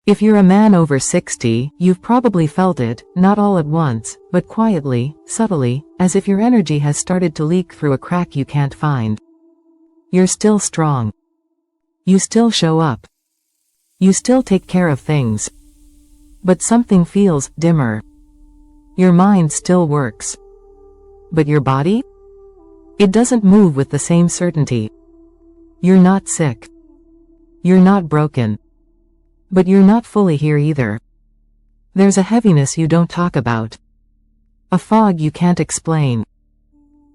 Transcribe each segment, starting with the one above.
If you're a man over 60, you've probably felt it, not all at once, but quietly, subtly, as if your energy has started to leak through a crack you can't find. You're still strong. You still show up. You still take care of things. But something feels dimmer. Your mind still works. But your body? It doesn't move with the same certainty. You're not sick. You're not broken. But you're not fully here either. There's a heaviness you don't talk about. A fog you can't explain.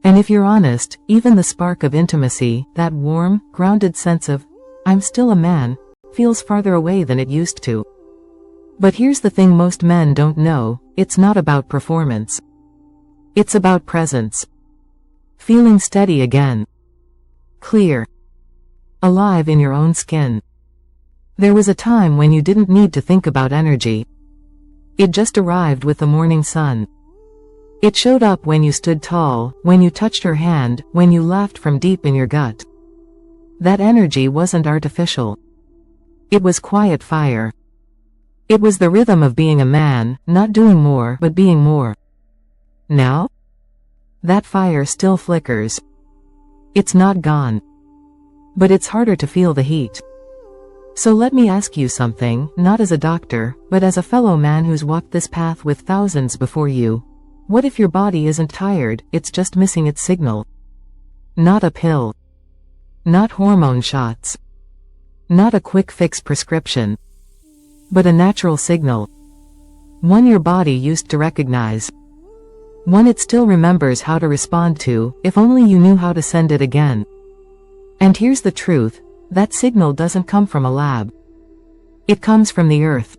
And if you're honest, even the spark of intimacy, that warm, grounded sense of, I'm still a man, feels farther away than it used to. But here's the thing most men don't know, it's not about performance. It's about presence. Feeling steady again. Clear. Alive in your own skin. There was a time when you didn't need to think about energy. It just arrived with the morning sun. It showed up when you stood tall, when you touched her hand, when you laughed from deep in your gut. That energy wasn't artificial. It was quiet fire. It was the rhythm of being a man, not doing more but being more. Now? That fire still flickers. It's not gone. But it's harder to feel the heat. So let me ask you something, not as a doctor, but as a fellow man who's walked this path with thousands before you. What if your body isn't tired, it's just missing its signal? Not a pill. Not hormone shots. Not a quick fix prescription. But a natural signal. One your body used to recognize. One it still remembers how to respond to, if only you knew how to send it again. And here's the truth. That signal doesn't come from a lab. It comes from the earth.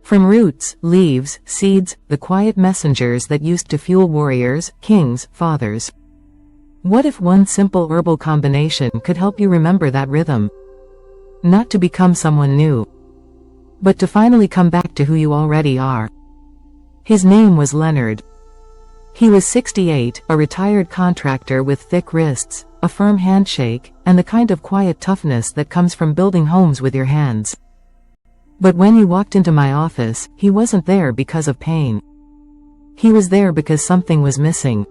From roots, leaves, seeds, the quiet messengers that used to fuel warriors, kings, fathers. What if one simple herbal combination could help you remember that rhythm? Not to become someone new, but to finally come back to who you already are. His name was Leonard. He was 68, a retired contractor with thick wrists, a firm handshake, and the kind of quiet toughness that comes from building homes with your hands. But when you walked into my office, he wasn't there because of pain. He was there because something was missing.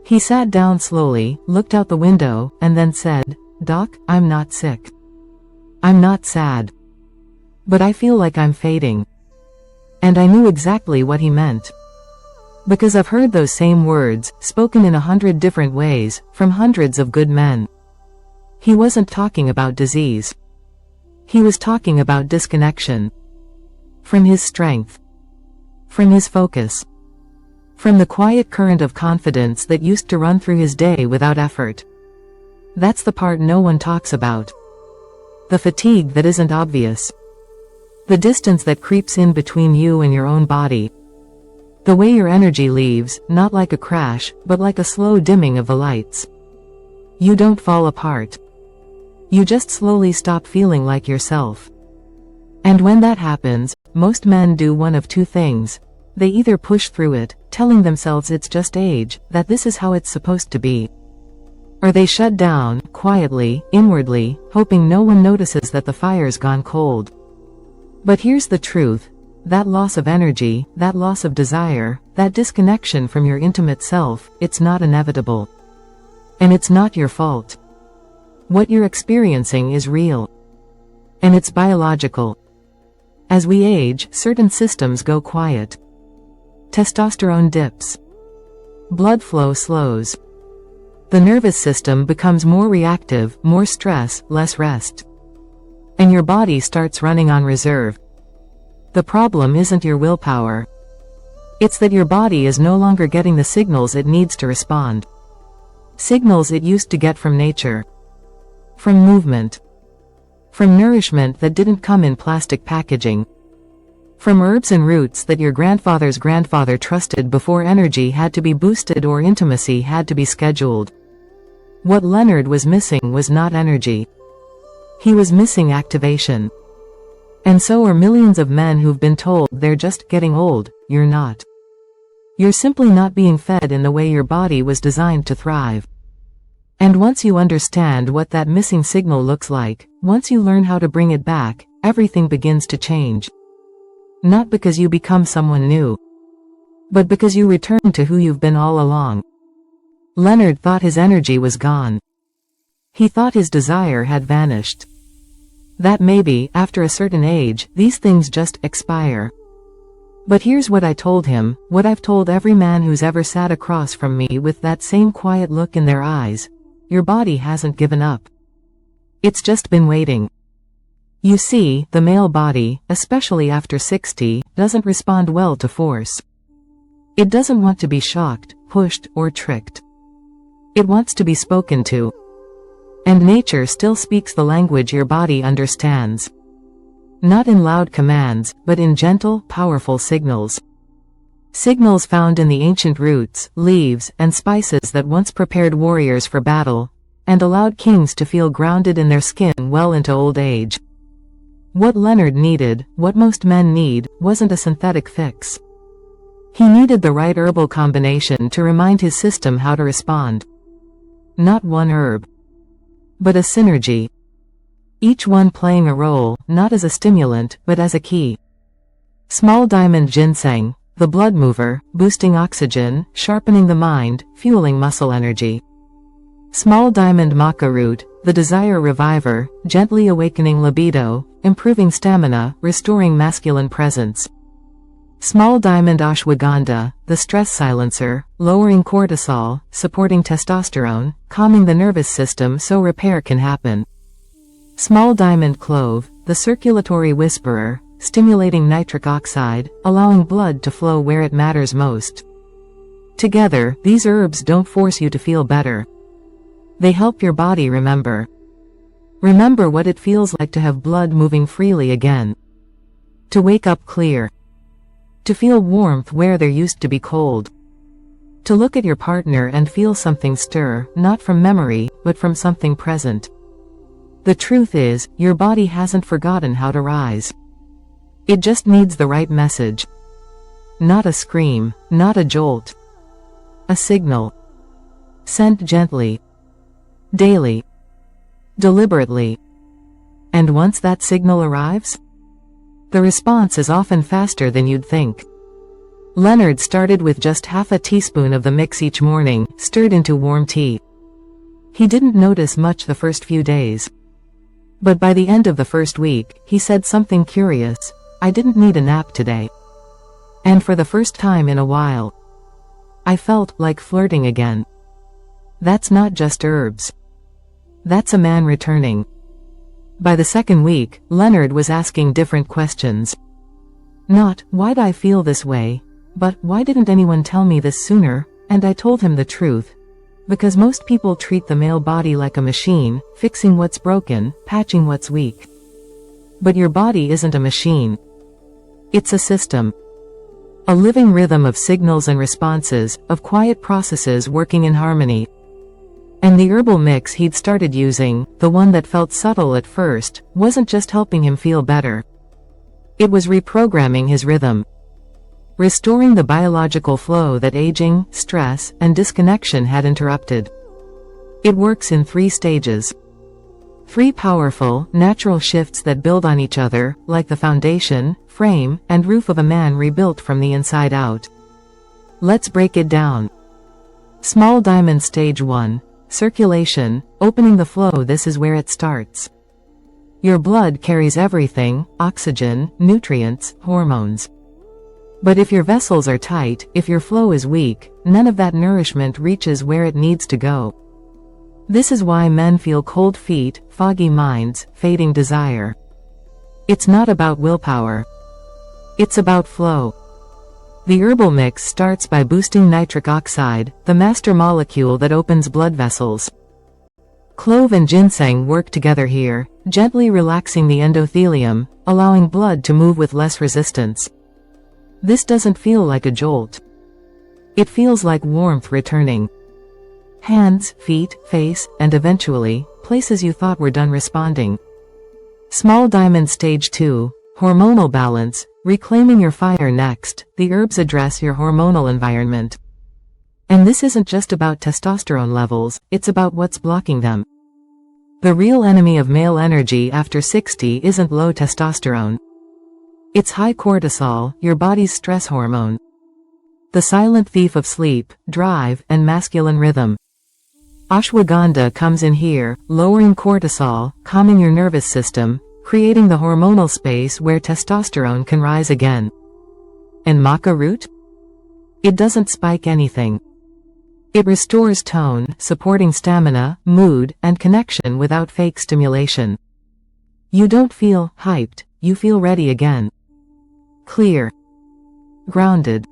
He sat down slowly, looked out the window, and then said, "Doc, I'm not sick. I'm not sad. But I feel like I'm fading." And I knew exactly what he meant. Because I've heard those same words, spoken in 100 different ways, from hundreds of good men. He wasn't talking about disease. He was talking about disconnection. From his strength. From his focus. From the quiet current of confidence that used to run through his day without effort. That's the part no one talks about. The fatigue that isn't obvious. The distance that creeps in between you and your own body. The way your energy leaves, not like a crash, but like a slow dimming of the lights. You don't fall apart. You just slowly stop feeling like yourself. And when that happens, most men do one of two things. They either push through it, telling themselves it's just age, that this is how it's supposed to be. Or they shut down, quietly, inwardly, hoping no one notices that the fire's gone cold. But here's the truth. That loss of energy, that loss of desire, that disconnection from your intimate self, it's not inevitable. And it's not your fault. What you're experiencing is real. And it's biological. As we age, certain systems go quiet. Testosterone dips. Blood flow slows. The nervous system becomes more reactive, more stress, less rest. And your body starts running on reserve. The problem isn't your willpower. It's that your body is no longer getting the signals it needs to respond. Signals it used to get from nature. From movement. From nourishment that didn't come in plastic packaging. From herbs and roots that your grandfather's grandfather trusted before energy had to be boosted or intimacy had to be scheduled. What Leonard was missing was not energy. He was missing activation. And so are millions of men who've been told they're just getting old. You're not. You're simply not being fed in the way your body was designed to thrive. And once you understand what that missing signal looks like, once you learn how to bring it back, everything begins to change. Not because you become someone new, but because you return to who you've been all along. Leonard thought his energy was gone. He thought his desire had vanished. That maybe, after a certain age, these things just expire. But here's what I told him, what I've told every man who's ever sat across from me with that same quiet look in their eyes. Your body hasn't given up. It's just been waiting. You see, the male body, especially after 60, doesn't respond well to force. It doesn't want to be shocked, pushed, or tricked. It wants to be spoken to. And nature still speaks the language your body understands. Not in loud commands, but in gentle, powerful signals. Signals found in the ancient roots, leaves, and spices that once prepared warriors for battle, and allowed kings to feel grounded in their skin well into old age. What Leonard needed, what most men need, wasn't a synthetic fix. He needed the right herbal combination to remind his system how to respond. Not one herb, but a synergy. Each one playing a role, not as a stimulant, but as a key. Small diamond ginseng, the blood mover, boosting oxygen, sharpening the mind, fueling muscle energy. Small diamond maca root, the desire reviver, gently awakening libido, improving stamina, restoring masculine presence. Small diamond ashwagandha, the stress silencer, lowering cortisol, supporting testosterone, calming the nervous system so repair can happen. Small diamond clove, the circulatory whisperer, stimulating nitric oxide, allowing blood to flow where it matters most. Together, these herbs don't force you to feel better. They help your body remember. Remember what it feels like to have blood moving freely again. To wake up clear. To feel warmth where there used to be cold. To look at your partner and feel something stir, not from memory, but from something present. The truth is, your body hasn't forgotten how to rise. It just needs the right message. Not a scream, not a jolt. A signal. Sent gently. Daily. Deliberately. And once that signal arrives, the response is often faster than you'd think. Leonard started with just half a teaspoon of the mix each morning, stirred into warm tea. He didn't notice much the first few days. But by the end of the first week, he said something curious. I didn't need a nap today. And for the first time in a while, I felt like flirting again. That's not just herbs. That's a man returning. By the second week, Leonard was asking different questions. Not, why'd I feel this way? But, why didn't anyone tell me this sooner? And I told him the truth. Because most people treat the male body like a machine, fixing what's broken, patching what's weak. But your body isn't a machine. It's a system. A living rhythm of signals and responses, of quiet processes working in harmony. And the herbal mix he'd started using, the one that felt subtle at first, wasn't just helping him feel better. It was reprogramming his rhythm. Restoring the biological flow that aging, stress, and disconnection had interrupted. It works in 3 stages. 3 powerful, natural shifts that build on each other, like the foundation, frame, and roof of a man rebuilt from the inside out. Let's break it down. Small diamond stage 1. Circulation, opening the flow. This is where it starts. Your blood carries everything, oxygen, nutrients, hormones. But if your vessels are tight, if your flow is weak, none of that nourishment reaches where it needs to go. This is why men feel cold feet, foggy minds, fading desire. It's not about willpower. It's about flow. The herbal mix starts by boosting nitric oxide, the master molecule that opens blood vessels. Clove and ginseng work together here, gently relaxing the endothelium, allowing blood to move with less resistance. This doesn't feel like a jolt. It feels like warmth returning. Hands, feet, face, and eventually, places you thought were done responding. Small diamond stage 2, hormonal balance, reclaiming your fire. Next, the herbs address your hormonal environment. And this isn't just about testosterone levels, it's about what's blocking them. The real enemy of male energy after 60 isn't low testosterone. It's high cortisol, your body's stress hormone. The silent thief of sleep, drive, and masculine rhythm. Ashwagandha comes in here, lowering cortisol, calming your nervous system, creating the hormonal space where testosterone can rise again. And maca root? It doesn't spike anything. It restores tone, supporting stamina, mood, and connection without fake stimulation. You don't feel hyped, you feel ready again. Clear. Grounded.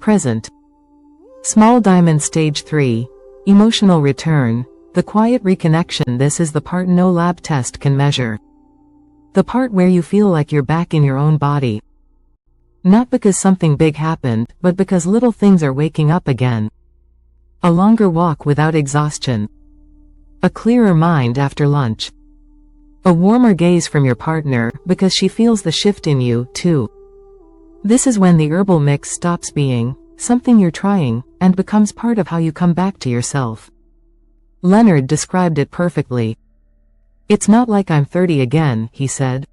Present. Small diamond stage 3. Emotional return. The quiet reconnection. This is the part no lab test can measure. The part where you feel like you're back in your own body. Not because something big happened, but because little things are waking up again. A longer walk without exhaustion. A clearer mind after lunch. A warmer gaze from your partner, because she feels the shift in you, too. This is when the herbal mix stops being something you're trying, and becomes part of how you come back to yourself. Leonard described it perfectly. It's not like I'm 30 again, he said.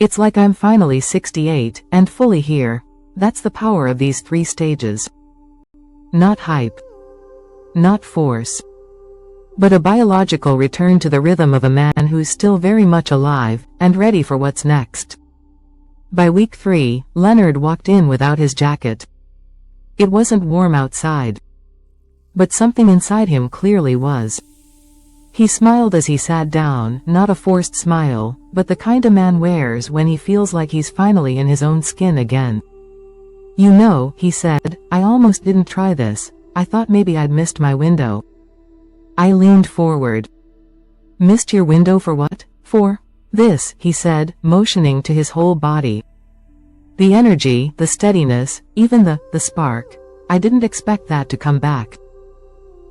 It's like I'm finally 68, and fully here. That's the power of these 3 stages. Not hype. Not force. But a biological return to the rhythm of a man who's still very much alive, and ready for what's next. By week 3, Leonard walked in without his jacket. It wasn't warm outside. But something inside him clearly was. He smiled as he sat down, not a forced smile, but the kind a man wears when he feels like he's finally in his own skin again. You know, he said, I almost didn't try this. I thought maybe I'd missed my window. I leaned forward. Missed your window for what? For this, he said, motioning to his whole body. The energy, the steadiness, even the spark. I didn't expect that to come back.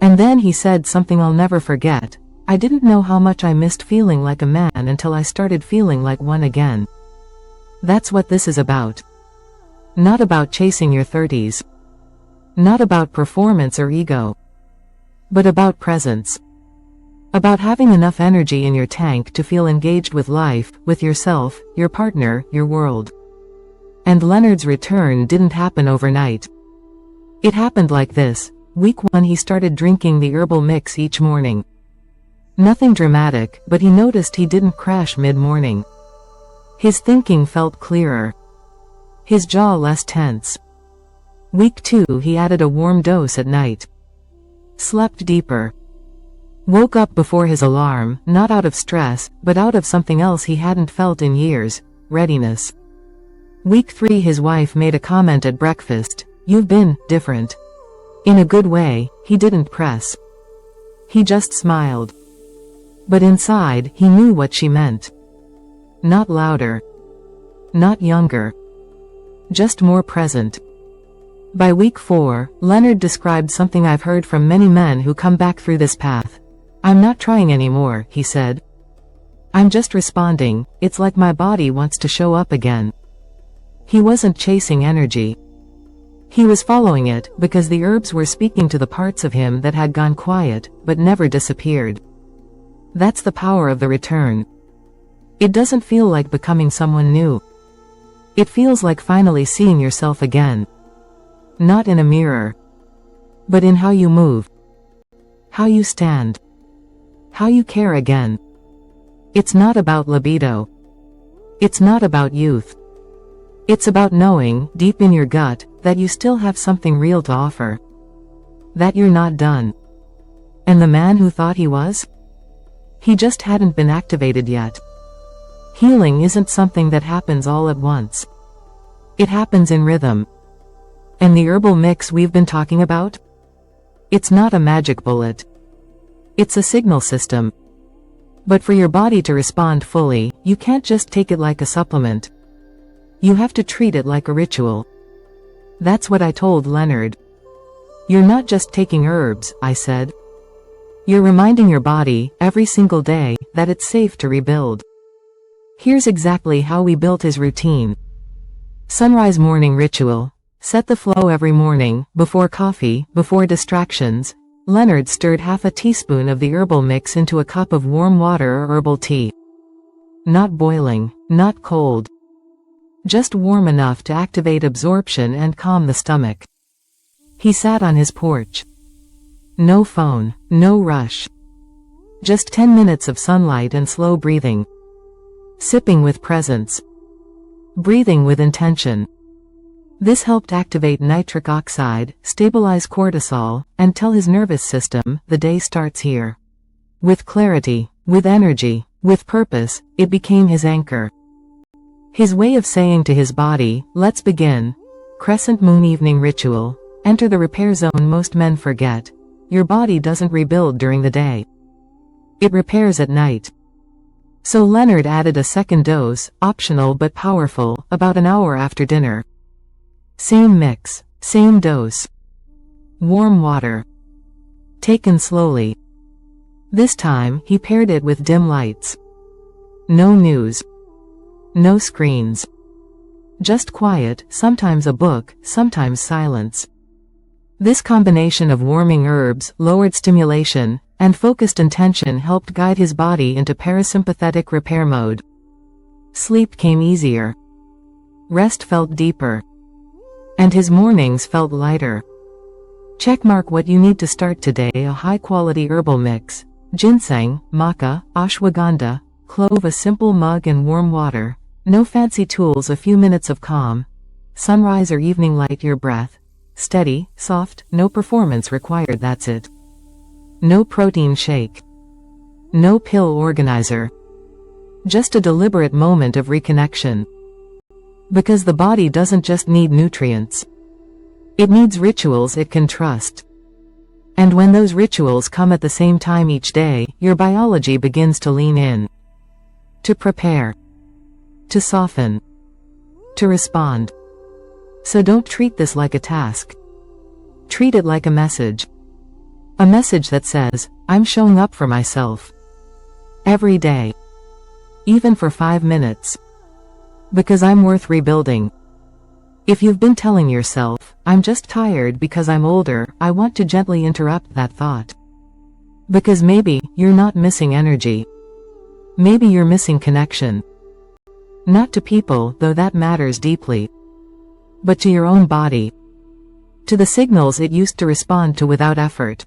And then he said something I'll never forget. I didn't know how much I missed feeling like a man until I started feeling like one again. That's what this is about. Not about chasing your 30s. Not about performance or ego. But about presence. About having enough energy in your tank to feel engaged with life, with yourself, your partner, your world. And Leonard's return didn't happen overnight. It happened like this. Week 1 he started drinking the herbal mix each morning. Nothing dramatic, but he noticed he didn't crash mid-morning. His thinking felt clearer. His jaw less tense. Week 2 he added a warm dose at night. Slept deeper. Woke up before his alarm, not out of stress, but out of something else he hadn't felt in years, readiness. Week 3 his wife made a comment at breakfast, "You've been different." In a good way, he didn't press. He just smiled. But inside, he knew what she meant. Not louder. Not younger. Just more present. By week 4, Leonard described something I've heard from many men who come back through this path. I'm not trying anymore, he said. I'm just responding. It's like my body wants to show up again. He wasn't chasing energy. He was following it, because the herbs were speaking to the parts of him that had gone quiet, but never disappeared. That's the power of the return. It doesn't feel like becoming someone new. It feels like finally seeing yourself again. Not in a mirror. But in how you move. How you stand. How you care again. It's not about libido. It's not about youth. It's about knowing, deep in your gut, that you still have something real to offer. That you're not done. And the man who thought he was? He just hadn't been activated yet. Healing isn't something that happens all at once. It happens in rhythm. And the herbal mix we've been talking about? It's not a magic bullet. It's a signal system. But for your body to respond fully, you can't just take it like a supplement. You have to treat it like a ritual. That's what I told Leonard. You're not just taking herbs, I said. You're reminding your body, every single day, that it's safe to rebuild. Here's exactly how we built his routine. Sunrise morning ritual. Set the flow every morning, before coffee, before distractions. Leonard stirred half a teaspoon of the herbal mix into a cup of warm water or herbal tea. Not boiling, not cold. Just warm enough to activate absorption and calm the stomach. He sat on his porch. No phone, no rush. Just 10 minutes of sunlight and slow breathing. Sipping with presence. Breathing with intention. This helped activate nitric oxide, stabilize cortisol, and tell his nervous system, the day starts here. With clarity, with energy, with purpose, it became his anchor. His way of saying to his body, let's begin. Crescent moon evening ritual. Enter the repair zone most men forget. Your body doesn't rebuild during the day. It repairs at night. So Leonard added a second dose, optional but powerful, about an hour after dinner. Same mix, same dose. Warm water. Taken slowly. This time, he paired it with dim lights. No news. No screens. Just quiet, sometimes a book, sometimes silence. This combination of warming herbs, lowered stimulation, and focused intention helped guide his body into parasympathetic repair mode. Sleep came easier. Rest felt deeper. And his mornings felt lighter. Checkmark what you need to start today: a high-quality herbal mix, ginseng, maca, ashwagandha, clove, a simple mug and warm water, no fancy tools, a few minutes of calm, sunrise or evening light, your breath, steady, soft, no performance required, that's it. No protein shake. No pill organizer. Just a deliberate moment of reconnection. Because the body doesn't just need nutrients. It needs rituals it can trust. And when those rituals come at the same time each day, your biology begins to lean in. To prepare. To soften. To respond. So don't treat this like a task. Treat it like a message. A message that says, I'm showing up for myself. Every day. Even for 5 minutes. Because I'm worth rebuilding. If you've been telling yourself, I'm just tired because I'm older, I want to gently interrupt that thought. Because maybe, you're not missing energy. Maybe you're missing connection. Not to people, though that matters deeply. But to your own body. To the signals it used to respond to without effort.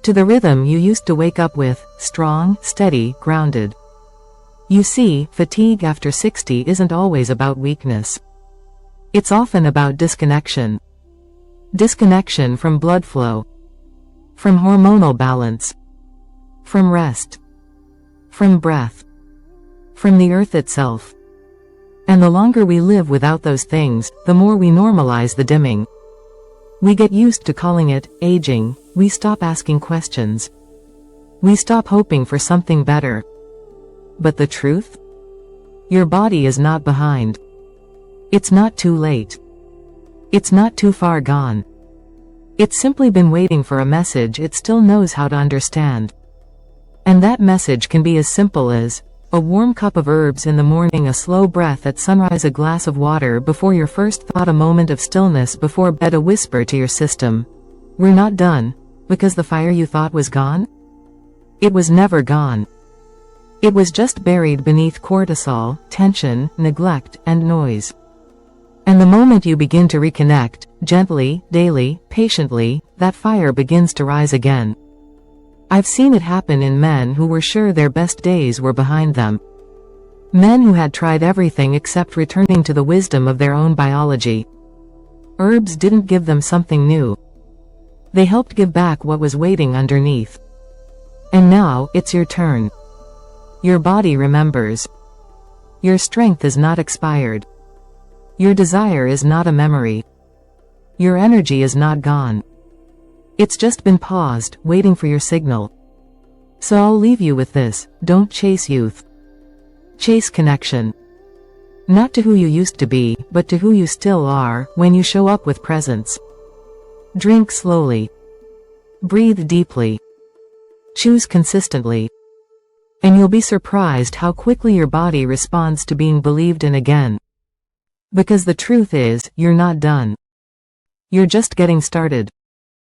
To the rhythm you used to wake up with, strong, steady, grounded. You see, fatigue after 60 isn't always about weakness. It's often about disconnection. Disconnection from blood flow. From hormonal balance. From rest. From breath. From the earth itself. And the longer we live without those things, the more we normalize the dimming. We get used to calling it aging. We stop asking questions. We stop hoping for something better. But the truth? Your body is not behind. It's not too late. It's not too far gone. It's simply been waiting for a message it still knows how to understand. And that message can be as simple as a warm cup of herbs in the morning, a slow breath at sunrise, a glass of water before your first thought, a moment of stillness before bed, a whisper to your system. We're not done, because the fire you thought was gone? It was never gone. It was just buried beneath cortisol, tension, neglect, and noise. And the moment you begin to reconnect, gently, daily, patiently, that fire begins to rise again. I've seen it happen in men who were sure their best days were behind them. Men who had tried everything except returning to the wisdom of their own biology. Herbs didn't give them something new. They helped give back what was waiting underneath. And now, it's your turn. Your body remembers. Your strength is not expired. Your desire is not a memory. Your energy is not gone. It's just been paused, waiting for your signal. So I'll leave you with this: don't chase youth. Chase connection. Not to who you used to be, but to who you still are, when you show up with presence. Drink slowly. Breathe deeply. Choose consistently. And you'll be surprised how quickly your body responds to being believed in again. Because the truth is, you're not done. You're just getting started.